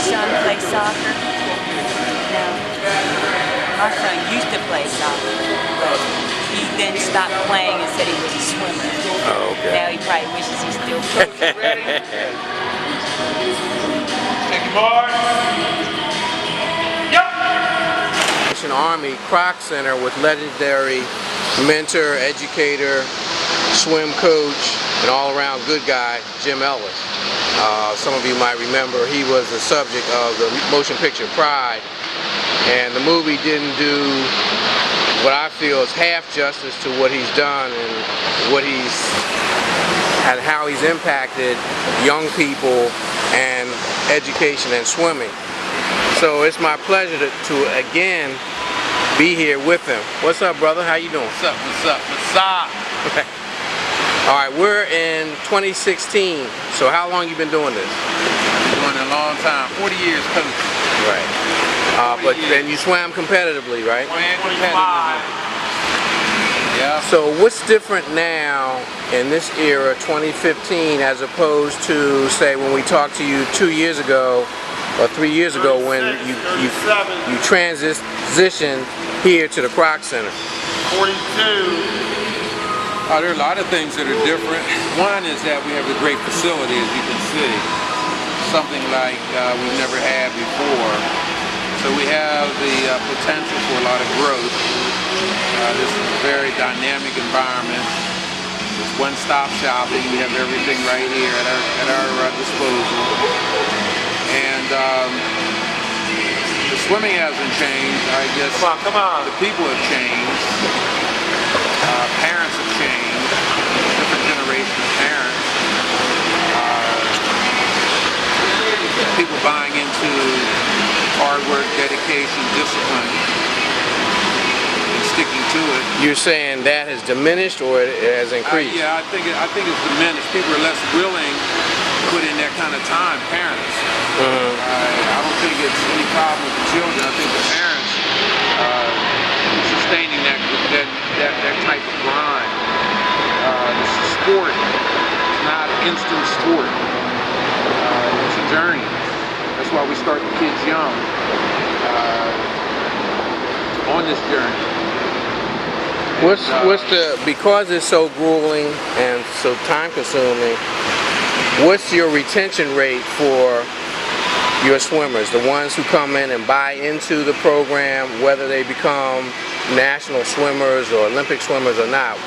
son play soccer? No. My son used to play soccer, but he then stopped playing and said he was a swimmer. Oh, okay. Now he probably wishes he still played. Ready? Take your mark. Yep. Army Kroc Center with legendary mentor, educator, swim coach, and all-around good guy, Jim Ellis. Some of you might remember he was the subject of the motion picture Pride, and the movie didn't do what I feel is half justice to what he's done and what and how he's impacted young people and education and swimming. So it's my pleasure to again be here with him. What's up, brother? How you doing? What's up? What's up? What's up? All right, we're in 2016. So how long you been doing this? Doing it a long time. 40 years coaching. Right. But then you swam competitively, right? Swam competitively. Yeah. So what's different now in this era, 2015, as opposed to, say, when we talked to you 2 years ago or 3 years ago when you transitioned here to the Kroc Center? 42. There are a lot of things that are different. One is that we have a great facility, as you can see. Something like we've never had before. So we have the potential for a lot of growth. This is a very dynamic environment. It's one-stop shopping. We have everything right here at our disposal. And the swimming hasn't changed. I guess come on. The people have changed. Parents have changed. Different generation of parents. People buying into hard work, dedication, discipline, and sticking to it. You're saying that has diminished or it has increased? Yeah, I think it's diminished. People are less willing to put in that kind of time. Parents. I don't think it's any problem with the children. I think the parents sustaining that type of grind. This is sport. It's not instant sport. It's a journey. That's why we start the kids young on this journey. Because it's so grueling and so time consuming, what's your retention rate for your swimmers, the ones who come in and buy into the program, whether they become national swimmers or Olympic swimmers or not?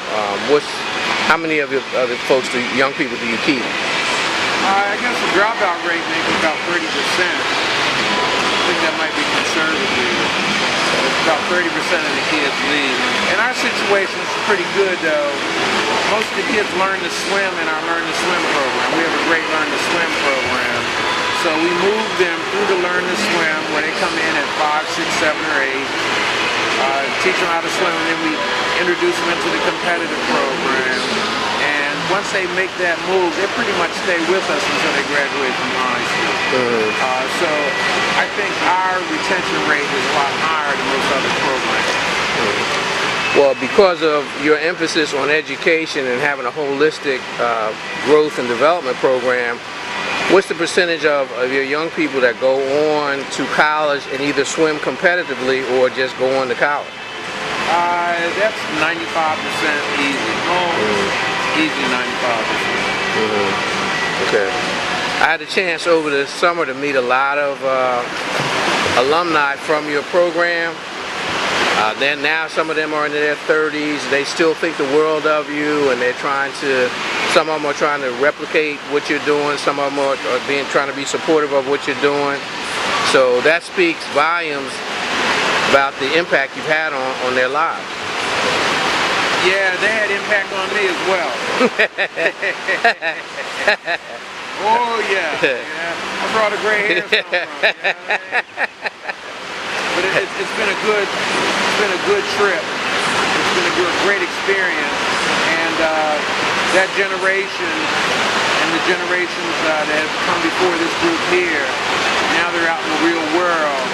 How many of the folks, young people, do you keep? I guess the dropout rate may be about 30%. I think that might be conservative. About 30% of the kids leave. In our situation, it's pretty good though. Most of the kids learn to swim in our Learn to Swim program. We have a great Learn to Swim program. So we move them through the Learn to Swim where they come in at 5, 6, 7, or 8. Teach them how to swim, and then we introduce them into the competitive program. And once they make that move, they pretty much stay with us until they graduate from high school. So I think our retention rate is a lot higher than most other programs. Well, because of your emphasis on education and having a holistic growth and development program, what's the percentage of your young people that go on to college and either swim competitively or just go on to college? That's 95% easy. Easy 95%. Okay. I had a chance over the summer to meet a lot of alumni from your program. Then now some of them are in their 30s. They still think the world of you, and they're trying to. Some of them are trying to replicate what you're doing. Some of them are trying to be supportive of what you're doing. So that speaks volumes about the impact you've had on their lives. Yeah, they had impact on me as well. Oh yeah. That's where all the gray hairs come from. But it's been a good trip. It's been a great experience, and that generation and the generations that have come before this group here, now they're out in the real world.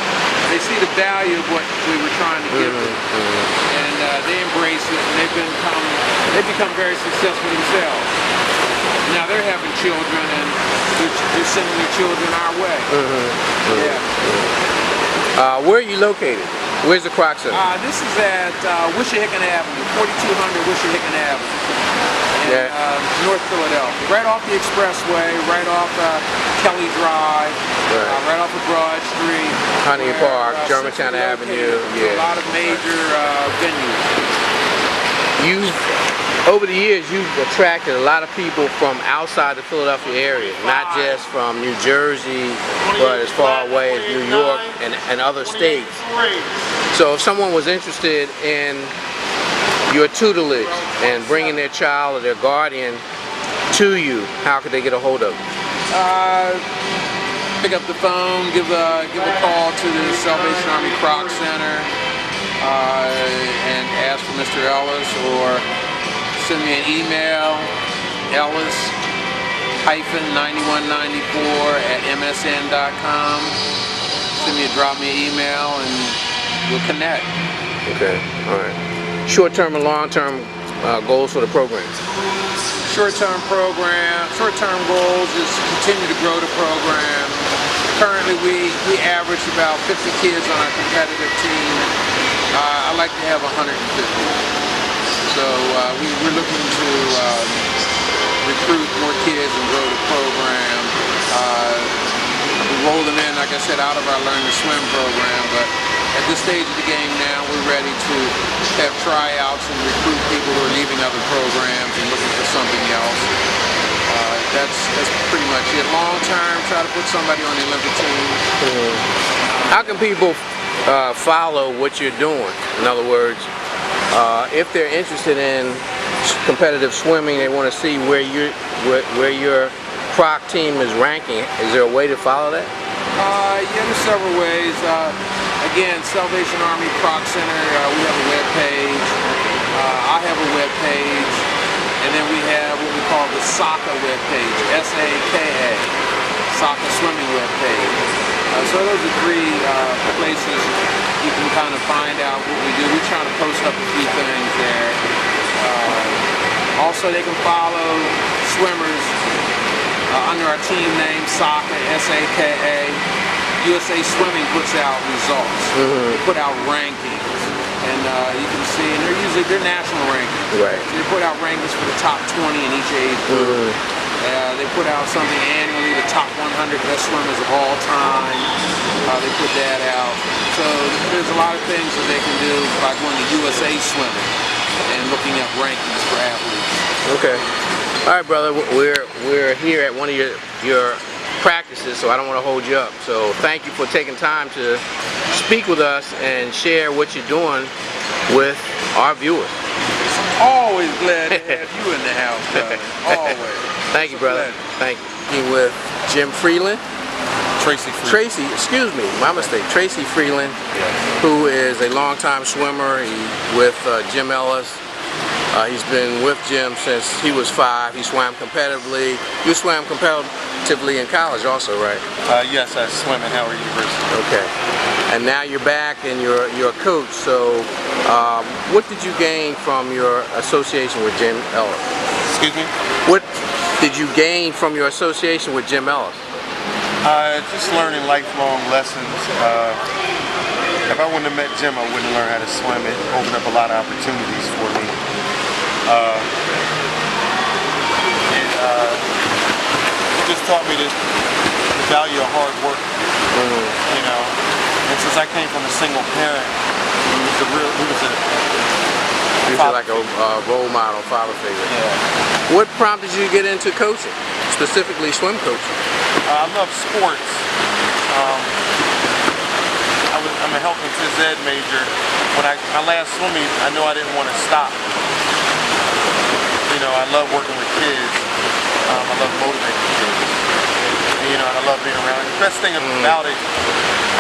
They see the value of what we were trying to give them, and they embrace it, and they become very successful themselves. Now they're having children, and they're sending their children our way. Yeah. Where are you located? Where's the Kroc Center? This is at Wissahickon Avenue, 4200 Wissahickon Avenue, in North Philadelphia. Right off the expressway, right off Kelly Drive, right off of Broad Street. Hunting Park, Germantown Avenue. A lot of major venues. Over the years, you've attracted a lot of people from outside the Philadelphia area, not just from New Jersey, but as far away as New York and other states. So if someone was interested in your tutelage and bringing their child or their guardian to you, how could they get a hold of you? Pick up the phone, give a call to the Salvation Army Kroc Center and ask for Mr. Ellis, or send me an email, ellis-9194@msn.com. Drop me an email and we'll connect. Okay, all right. Short-term and long-term goals for the program? Short-term goals is continue to grow the program. Currently we average about 50 kids on our competitive team. I'd like to have 150. So we're looking to recruit more kids and grow the program. We roll them in, like I said, out of our Learn to Swim program, but at this stage of the game now, we're ready to have tryouts and recruit people who are leaving other programs and looking for something else. That's pretty much it. Long term, try to put somebody on the Olympic team. How can people follow what you're doing? In other words, if they're interested in competitive swimming, they want to see where your Kroc team is ranking. Is there a way to follow that? Yeah, there's several ways. Again, Salvation Army Kroc Center, we have a web page. I have a web page, and then we have what we call the SAKA web page, S-A-K-A, SAKA swimming web page. So those are three places you can kind of find out what we do. We're trying to post up a few things there. Also, they can follow swimmers under our team name, SAKA, S-A-K-A. USA Swimming puts out results. They put out rankings. And you can see, and they're national rankings. Right. So they put out rankings for the top 20 in each age group. They put out something annually, the top 100 best swimmers of all time. They put that out. So there's a lot of things that they can do by going to USA Swimming and looking up rankings for athletes. Okay. All right, brother. We're here at one of your practices, so I don't want to hold you up. So thank you for taking time to speak with us and share what you're doing with our viewers. Always glad to have you in the house, brother. Always. Thank you, brother. Thank you. With Jim Freeland. Tracy, excuse me, my mistake. Tracy Freeland, who is a longtime swimmer. He's with Jim Ellis. He's been with Jim since he was 5. He swam competitively. You swam competitively in college also, right? Yes, I swim at Howard University. Okay. And now you're back and you're a coach. So what did you gain from your association with Jim Ellis? Excuse me? What did you gain from your association with Jim Ellis? Just learning lifelong lessons. If I wouldn't have met Jim, I wouldn't learn how to swim. It opened up a lot of opportunities for me. It just taught me to value hard work, you know. And since I came from a single parent, he was like a role model, father figure. Yeah. What prompted you to get into coaching, specifically swim coaching? I love sports. I'm a health and phys ed major. When my last swimming, I knew I didn't want to stop. You know, I love working with kids. I love motivating kids. And, you know, and I love being around. The best thing about it,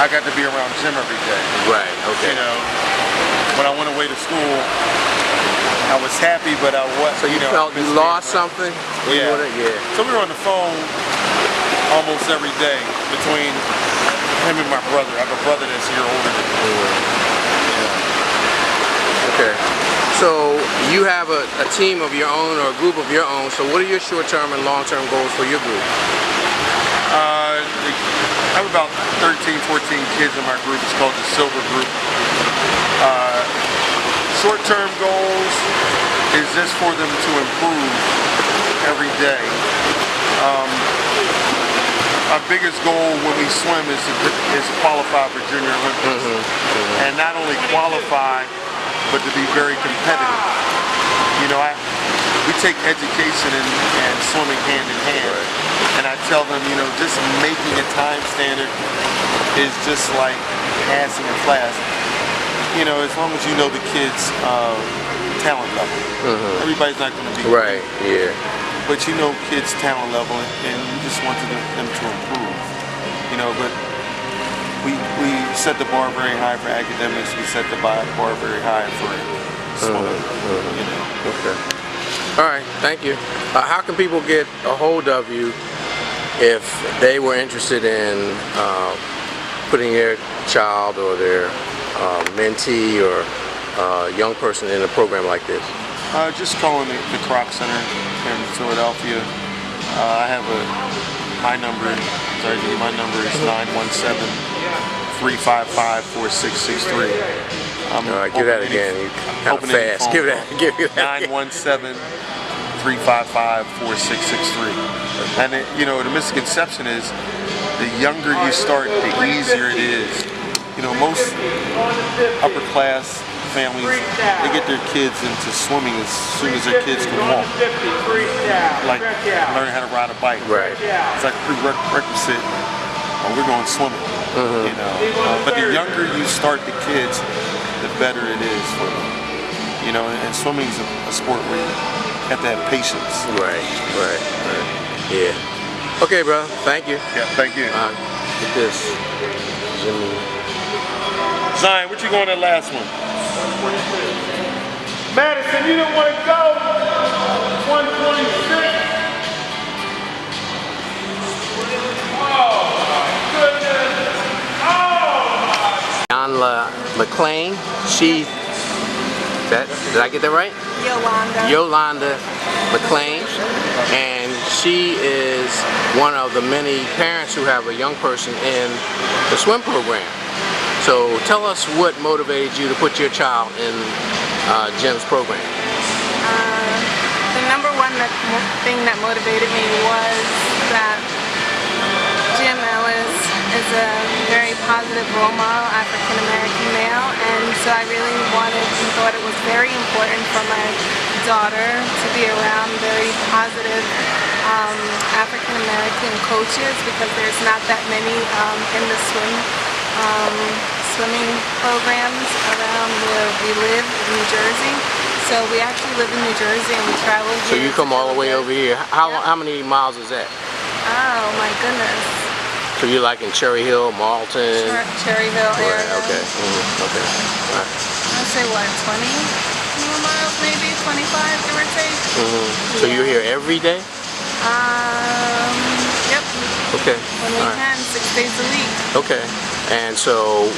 I got to be around Jim every day. Right. Okay. You know, when I went away to school, I was happy, but I was. So you felt you lost something? Yeah. Yeah. So we were on the phone almost every day between him and my brother. I have a brother that's a year older than me. Yeah. Okay. So you have a team of your own or a group of your own. So what are your short-term and long-term goals for your group? kids in my group. It's called the Silver Group. Short-term goals is just for them to improve every day. Our biggest goal when we swim is to qualify for Junior Olympics. And not only qualify, but to be very competitive. You know, we take education and swimming hand in hand. And I tell them, you know, just making a time standard is just like passing a class. You know, as long as you know the kids' talent level. Everybody's not going to be right. Yeah. But you know kids' talent level, and you just want them to improve. You know, but we set the bar very high for academics. We set the bar very high for swimming. You know. Okay. All right. Thank you. How can people get a hold of you if they were interested in putting their child or their mentee or young person in a program like this? Just calling the Kroc Center in Philadelphia. I have my number is 917-355-4663. All right, give that again. You kind of fast. Give that. 917-355-4663. And it, you know, the misconception is the younger you start, the easier it is. You know, most upper class families, they get their kids into swimming as soon as their kids can walk. Like learning how to ride a bike. Right. It's like prerequisite. Oh, we're going swimming. You know. But the younger you start the kids, the better it is for them. You know, and swimming is a sport where you have to have patience. Right. Yeah. Okay, bro. Thank you. Yeah, thank you. Get this. Jimmy. Zion, what you going that last one? Madison, you don't want to go. 126. Oh my goodness. Oh my. Yanla McLean. Did I get that right? Yolanda McLean. And she is one of the many parents who have a young person in the swim program. So tell us what motivated you to put your child in Jim's program. The number one thing that motivated me was that Jim Ellis is a very positive role model, African American male, and so I really wanted and thought it was very important for my daughter to be around very positive African American coaches, because there's not that many in the swimming programs around where we live in New Jersey. So we actually live in New Jersey and we travel here. So you come all the way over here. How many miles is that? Oh my goodness. So you're like in Cherry Hill, Marlton? Cherry Hill area. Right, okay. Okay. All right. I'd say what, 20 more miles maybe, 25 give or take. So you're here every day? Yep. Okay. When we can, 6 days a week. Okay. And so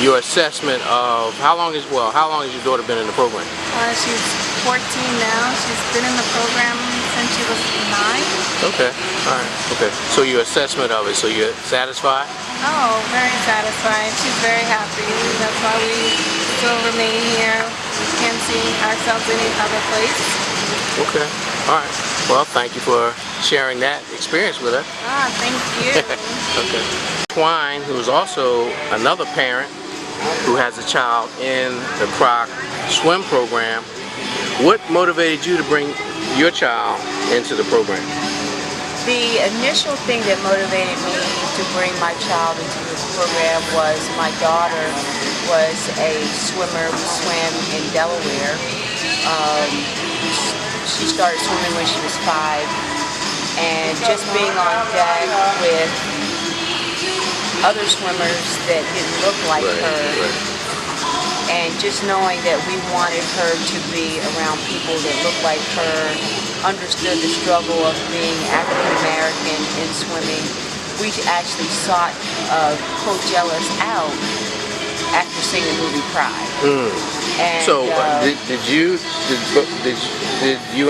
your assessment of how long has your daughter been in the program? She's 14 now. She's been in the program since she was 9. Okay. All right. Okay. So your assessment of it, so you're satisfied? Oh, very satisfied. She's very happy. That's why we still remain here. Can't see ourselves any other place. Okay. All right. Well, thank you for sharing that experience with us. Thank you. Okay. Twine, who is also another parent who has a child in the Kroc swim program, what motivated you to bring your child into the program? The initial thing that motivated me to bring my child into this program was my daughter was a swimmer who swam in Delaware. She started swimming when she was 5, and just being on deck with other swimmers that didn't look like her, and just knowing that we wanted her to be around people that looked like her, understood the struggle of being African American in swimming, we actually sought Coach Ellis out after seeing the movie Pride. And, So did you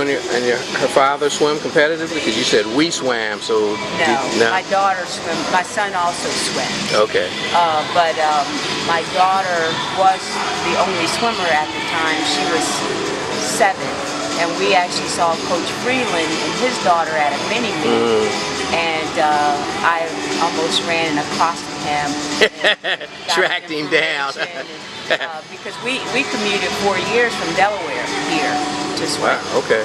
and her father swim competitively? Because you said we swam, so no, my daughter swam. My son also swam. Okay. But my daughter was the only swimmer at the time. She was 7, and we actually saw Coach Freeland and his daughter at a mini meet, and I almost ran and accosted him, tracked him down. Because we commuted 4 years from Delaware here to swim. Wow. Okay.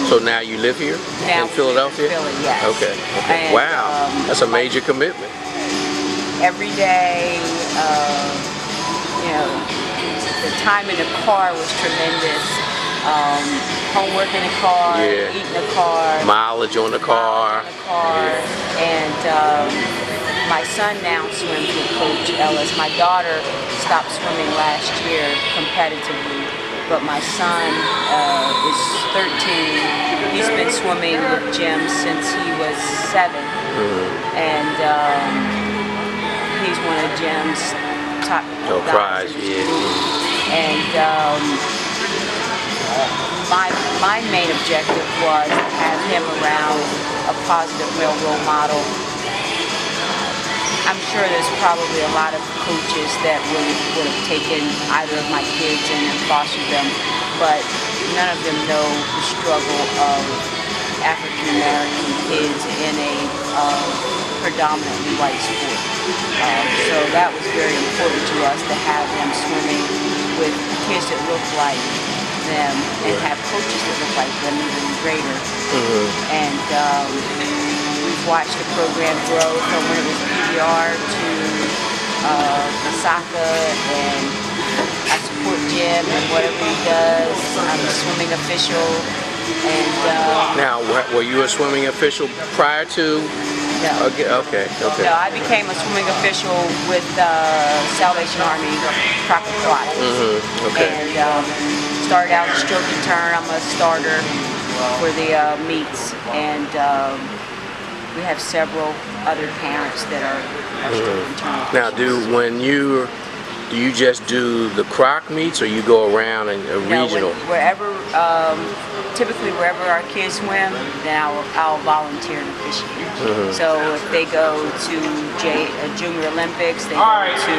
So now you live here in Philadelphia? Philly, yes. Okay. Okay. And, wow. That's a major commitment. Every day, you know, the time in the car was tremendous. Homework in the car, eating in the car, mileage on the car. And my son now swims with Coach Ellis. My daughter stopped swimming last year competitively, but my son is 13. He's been swimming with Jim since he was 7, and he's one of Jim's top guys. And my main objective was to have him around a positive male role model. I'm sure there's probably a lot of coaches that would have taken either of my kids in and fostered them, but none of them know the struggle of African American kids in a predominantly white sport. So that was very important to us, to have them swimming with kids that look like them and have coaches that look like them, even greater. And we've watched the program grow from when it was PBR to Osaka, and I support Jim and whatever he does. I'm a swimming official. And now, were you a swimming official prior to? No. Okay. No, I became a swimming official with Salvation Army, Kroc Aquatics. Okay. And started out stroke and turn. I'm a starter for the meets, and we have several other parents that are stroke and turn. Now, do you just do the Kroc meets, or you go around and regional? Wherever, typically wherever our kids swim, then I'll volunteer to officiate. So if they go to Junior Olympics, they go to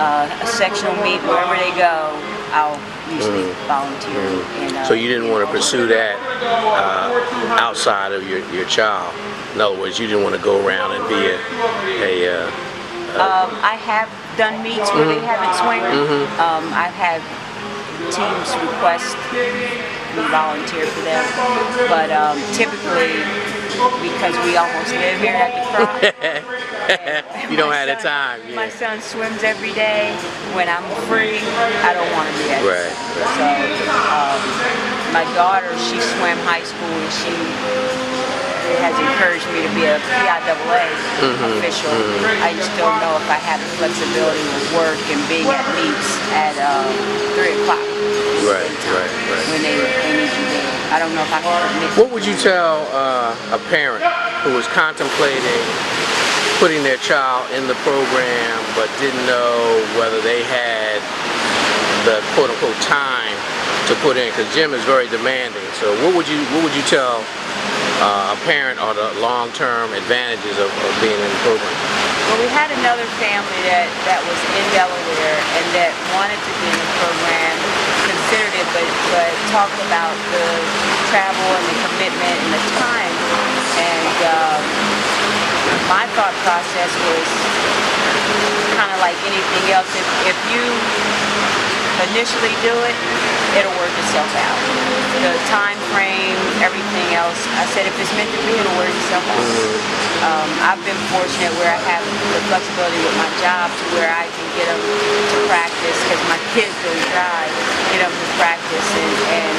a sectional meet, wherever they go, I'll usually volunteer. So you didn't want to pursue that outside of your child. In other words, you didn't want to go around and be I have done meets where they haven't swum. I've had teams request we volunteer for them, but typically, because we almost live here at the Kroc, you don't have the time. My son swims every day. When I'm free, I don't want to be at it. So my daughter, she swam high school, and she has encouraged me to be a PIAA official. I just don't know if I have the flexibility with work and being at meets at 3 o'clock. Right. When they need you there. I don't know if I can commit. What would you tell a parent who was contemplating putting their child in the program but didn't know whether they had the quote-unquote time to put in? Because Jim is very demanding. So what would you tell a parent or the long-term advantages of being in the program? Well, we had another family that was in Delaware and that wanted to be in the program, considered it, but talked about the travel and the commitment and the time. And my thought process was kind of like anything else. If you initially do it, it'll work itself out. The time frame, everything else, I said if it's meant to be, it'll work itself out. I've been fortunate where I have the flexibility with my job to where I can get them to practice, because my kids don't drive, get them to practice and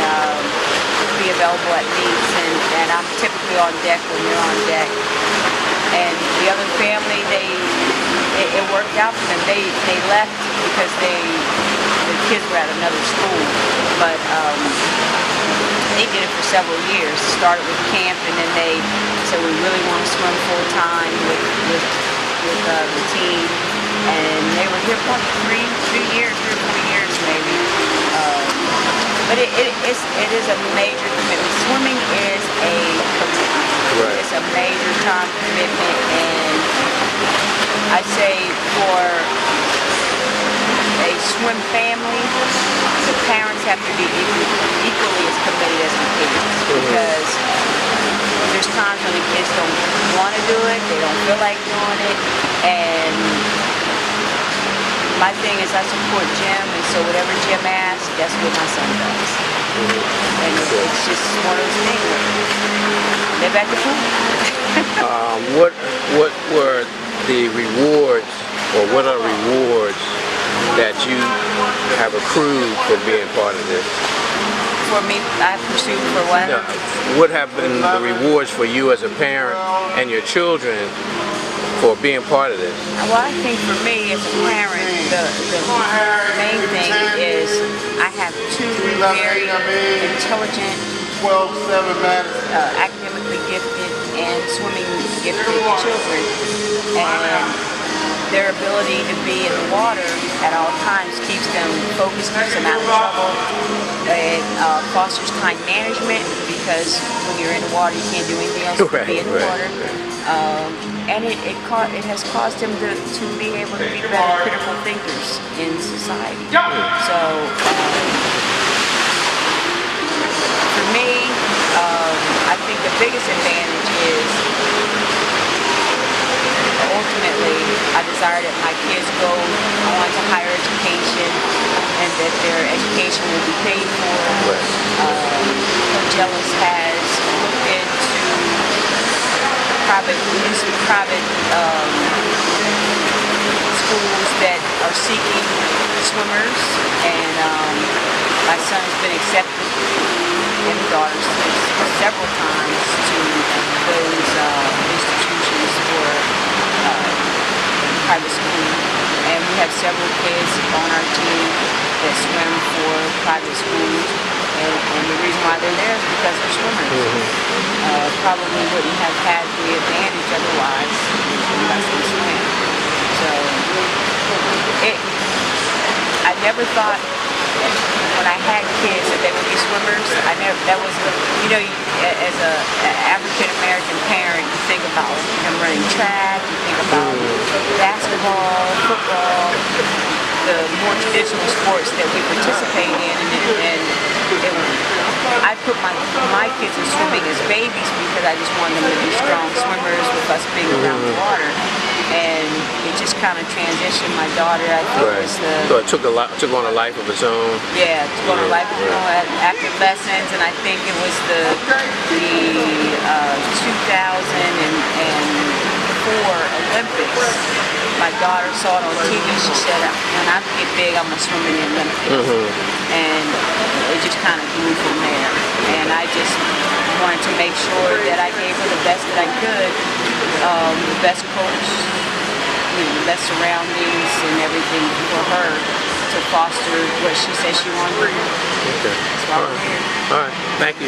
be available at meets, and I'm typically on deck when they're on deck. And the other family, it worked out for them. They left because the kids were at another school, but they did it for several years. Started with camp, and then they said we really want to swim full time with the team, and they were here probably 3 or 4 years maybe. But it is a major commitment. Swimming is a commitment. Right. It's a major time commitment, and I say for a swim family, the parents have to be equally as committed as the kids, because there's times when the kids don't want to do it, they don't feel like doing it, and my thing is I support Jim, and so whatever Jim asks, that's what my son does. And it's just one of those things. Live at the pool. What were the rewards, or what are rewards that you have accrued for being part of this? For me, I pursued for what? No, what have been the rewards for you as a parent and your children for being part of this? Well, I think for me as a parent, the main thing is I have two very intelligent, academically gifted, and swimming gifted children, and their ability to be in the water at all times keeps them focused, keeps them out of trouble. It fosters time management, because when you're in the water you can't do anything else but be in the water. And it has caused them to be able to be better critical thinkers in society. So for me, I think the biggest advantage is ultimately I desire that my kids go on to higher education, and that their education will be paid for. Coach Ellis has looked into private schools that are seeking swimmers, and my son has been accepted, and daughters several times, to those institutions for private school. And we have several kids on our team that swim for private schools, and the reason why they're there is because they're swimmers. Probably wouldn't have had the advantage otherwise unless they swim. So I never thought when I had kids that they would be swimmers. That was, as a African American parent, you think about them running track, you think about basketball, football, the more traditional sports that we participate in, and I put my kids in swimming as babies because I just wanted them to be strong swimmers with us being around the water. And it just kind of transitioned. My daughter, I think, was So it took on a life of its own. Yeah, it took on a life of its own after lessons, and I think it was the 2004 Olympics. My daughter saw it on TV. She said, "When I get big, I'm gonna swim in the Olympics." And it just kind of grew from there. And I just wanted to make sure that I gave her the best that I could, the best coach, the best surroundings and everything for her to foster what she said she wanted to do. Okay. That's why we're here. All right. Thank you.